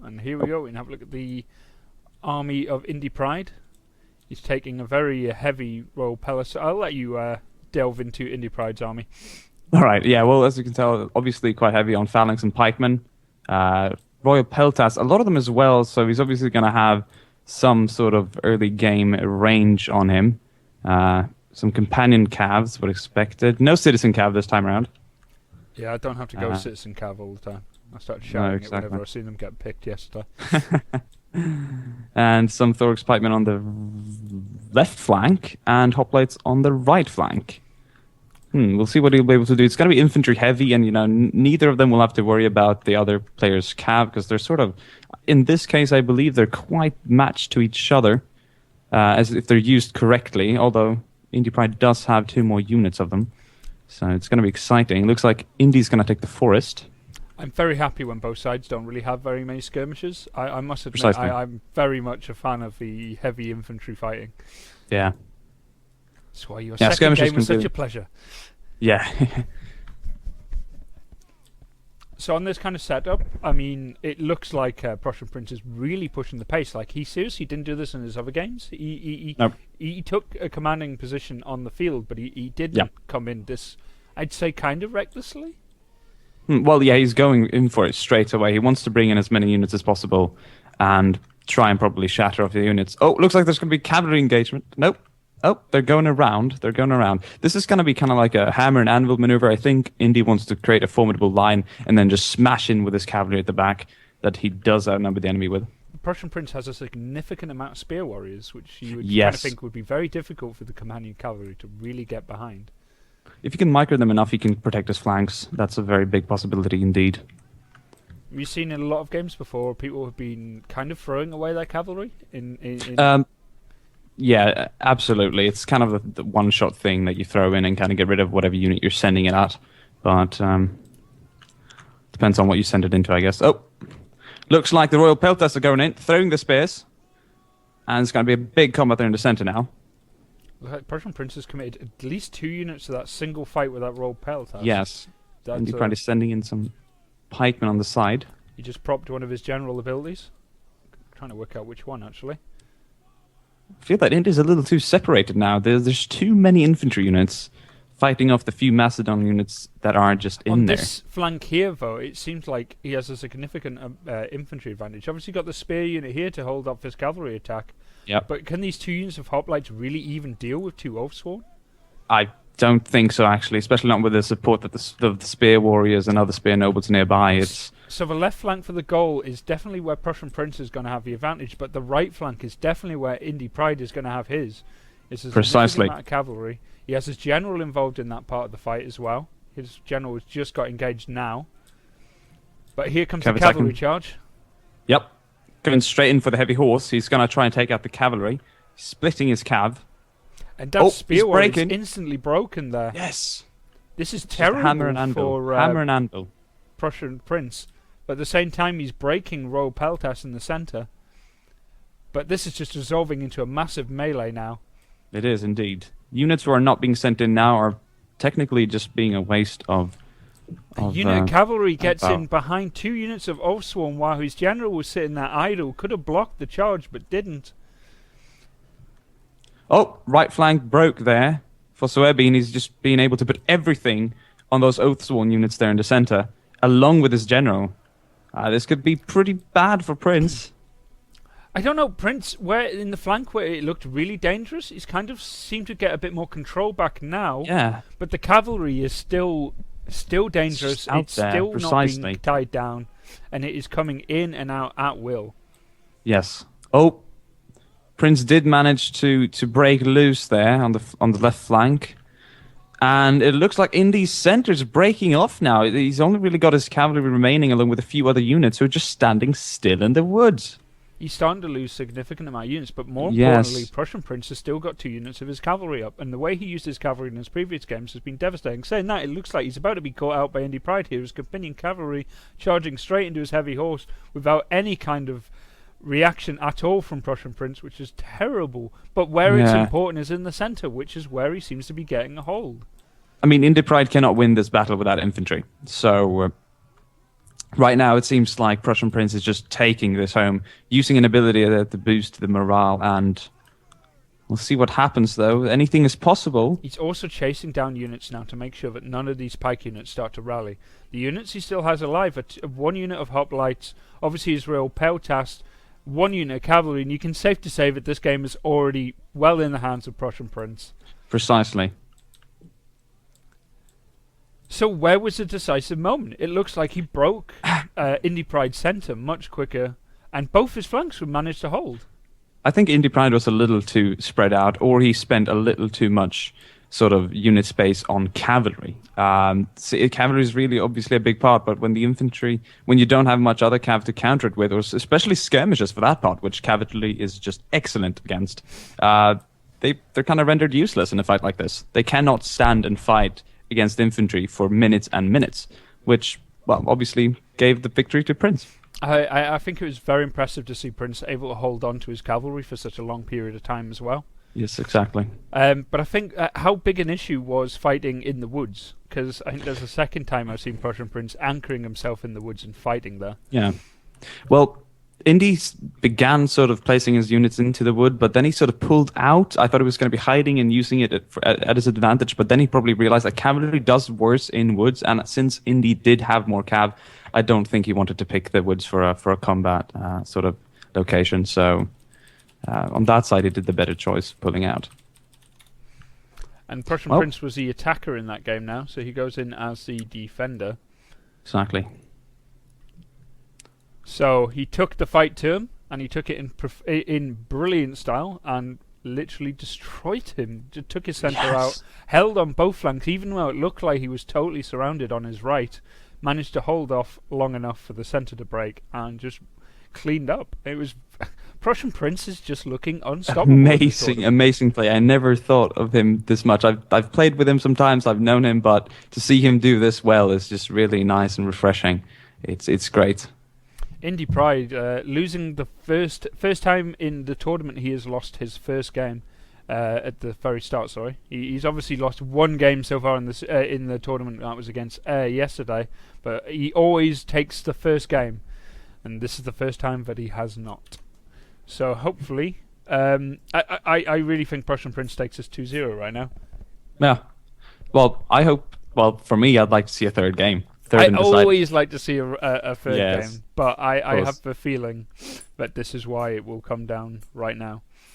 And here we go. We can have a look at the army of Indypride. He's taking a very heavy Royal Peltas. I'll let you delve into Indypride's army. All right, yeah, well, as you can tell, obviously quite heavy on phalanx and pikemen. Royal Peltas, a lot of them as well, so he's obviously going to have some sort of early game range on him. Some companion calves were expected. No citizen cav this time around. Yeah, I don't have to go citizen cav all the time. I started shouting it whenever I seen them get picked yesterday. And some Thorax pikemen on the left flank and hoplites on the right flank. We'll see what he'll be able to do. It's going to be infantry heavy, and neither of them will have to worry about the other player's cav because they're sort of, in this case, I believe they're quite matched to each other, as if they're used correctly. Although Indypride does have 2 more units of them, so it's going to be exciting. It looks like Indy's going to take the forest. I'm very happy when both sides don't really have very many skirmishes. I must admit, I'm very much a fan of the heavy infantry fighting. Yeah. That's why your second game was such a pleasure. Yeah. So on this kind of setup, I mean, it looks like Prussian Prince is really pushing the pace. Like, he seriously didn't do this in his other games. He took a commanding position on the field, but he didn't come in this, I'd say, kind of recklessly. Well, yeah, he's going in for it straight away. He wants to bring in as many units as possible and try and probably shatter off the units. Oh, looks like there's going to be cavalry engagement. Nope. Oh, they're going around. This is going to be kind of like a hammer and anvil maneuver. I think Indy wants to create a formidable line and then just smash in with his cavalry at the back that he does outnumber the enemy with. The Prussian Prince has a significant amount of spear warriors, which you would kind of think would be very difficult for the companion cavalry to really get behind. If you can micro them enough, he can protect his flanks. That's a very big possibility indeed. Have you seen in a lot of games before people have been kind of throwing away their cavalry? Yeah, absolutely. It's kind of the one-shot thing that you throw in and kind of get rid of whatever unit you're sending it at. But depends on what you send it into, I guess. Oh, looks like the Royal Peltas are going in, throwing the spears. And it's going to be a big combat there in the center now. Prussian Prince has committed at least 2 units to that single fight with that Royal Peltas. Yes. Indypride is sending in some pikemen on the side. He just propped one of his general abilities. Trying to work out which one, actually. I feel that Indy's a little too separated now. There's too many infantry units fighting off the few Macedon units that are just in there. On this flank here, though, it seems like he has a significant infantry advantage. Obviously, got the spear unit here to hold up his cavalry attack. Yep. But can these 2 units of hoplites really even deal with 2 Oathsworn? I don't think so, actually, especially not with the support that the spear warriors and other spear nobles nearby. So the left flank for the goal is definitely where Prussian Prince is going to have the advantage, but the right flank is definitely where Indypride is going to have his. It's a Precisely. Amount of cavalry. He has his general involved in that part of the fight as well. His general has just got engaged now. But here comes the cavalry charge. Yep. Going straight in for the heavy horse. He's going to try and take out the cavalry. Splitting his cav. And that spear warrior is instantly broken there. Yes. This is terrible hammer and anvil. For hammer and anvil. Prussian Prince. But at the same time, he's breaking Royal Peltas in the centre. But this is just resolving into a massive melee now. It is indeed. Units who are not being sent in now are technically just being a waste of a unit of cavalry gets in behind 2 units of Oathsworn while his general was sitting there idle. Could have blocked the charge, but didn't. Oh, right flank broke there for Suebin. He's just being able to put everything on those Oathsworn units there in the centre, along with his general. This could be pretty bad for Prince. I don't know, Prince, where in the flank where it looked really dangerous, he's kind of seemed to get a bit more control back now. Yeah. But the cavalry is still dangerous. It's still not being tied down, and it is coming in and out at will. Yes. Oh, Prince did manage to break loose there on the left flank. And it looks like Indy's centre's breaking off now. He's only really got his cavalry remaining along with a few other units who are just standing still in the woods. He's starting to lose significant amount of units, but more importantly, Prussian Prince has still got 2 units of his cavalry up, and the way he used his cavalry in his previous games has been devastating. Saying that, it looks like he's about to be caught out by Indypride here. His companion cavalry charging straight into his heavy horse without any kind of reaction at all from Prussian Prince, which is terrible. But where it's important is in the centre, which is where he seems to be getting a hold. I mean, Indypride cannot win this battle without infantry, so right now, it seems like Prussian Prince is just taking this home, using an ability to boost the morale, and we'll see what happens, though. Anything is possible. He's also chasing down units now to make sure that none of these pike units start to rally. The units he still has alive are one unit of hoplites, obviously his real peltast, one unit of cavalry, and you can safe to say that this game is already well in the hands of Prussian Prince. Precisely. So where was the decisive moment? It looks like he broke Indypride centre much quicker, and both his flanks were managed to hold. I think Indypride was a little too spread out, or he spent a little too much sort of unit space on cavalry. Cavalry is really obviously a big part, but when the infantry, when you don't have much other cav to counter it with, or especially skirmishes for that part, which cavalry is just excellent against, they're kind of rendered useless in a fight like this. They cannot stand and fight against infantry for minutes and minutes, which, well, obviously gave the victory to Prince. I think it was very impressive to see Prince able to hold on to his cavalry for such a long period of time as well. Yes, exactly. But I think how big an issue was fighting in the woods, because I think there's a second time I've seen Prussian Prince anchoring himself in the woods and fighting there. Yeah. Well, Indy began sort of placing his units into the wood, but then he sort of pulled out. I thought he was going to be hiding and using it at his advantage, but then he probably realized that cavalry does worse in woods, and since Indy did have more cav, I don't think he wanted to pick the woods for a combat sort of location. So on that side, he did the better choice, pulling out. And Prussian Prince was the attacker in that game now, so he goes in as the defender. Exactly. So he took the fight to him, and he took it in brilliant style, and literally destroyed him. Just took his centre out, held on both flanks, even though it looked like he was totally surrounded on his right. Managed to hold off long enough for the centre to break, and just cleaned up. It was Prussian Prince is just looking unstoppable. Amazing play. I never thought of him this much. I've played with him sometimes. I've known him, but to see him do this well is just really nice and refreshing. It's great. Indypride losing the first time in the tournament he has lost his first game at the very start. Sorry, he's obviously lost one game so far in the tournament. That was against yesterday, but he always takes the first game, and this is the first time that he has not. So hopefully, I really think Prussian Prince takes us 2-0 right now. Yeah, well, I hope. Well, for me, I'd like to see a third game. I always like to see a third game, but I have the feeling that this is why it will come down right now.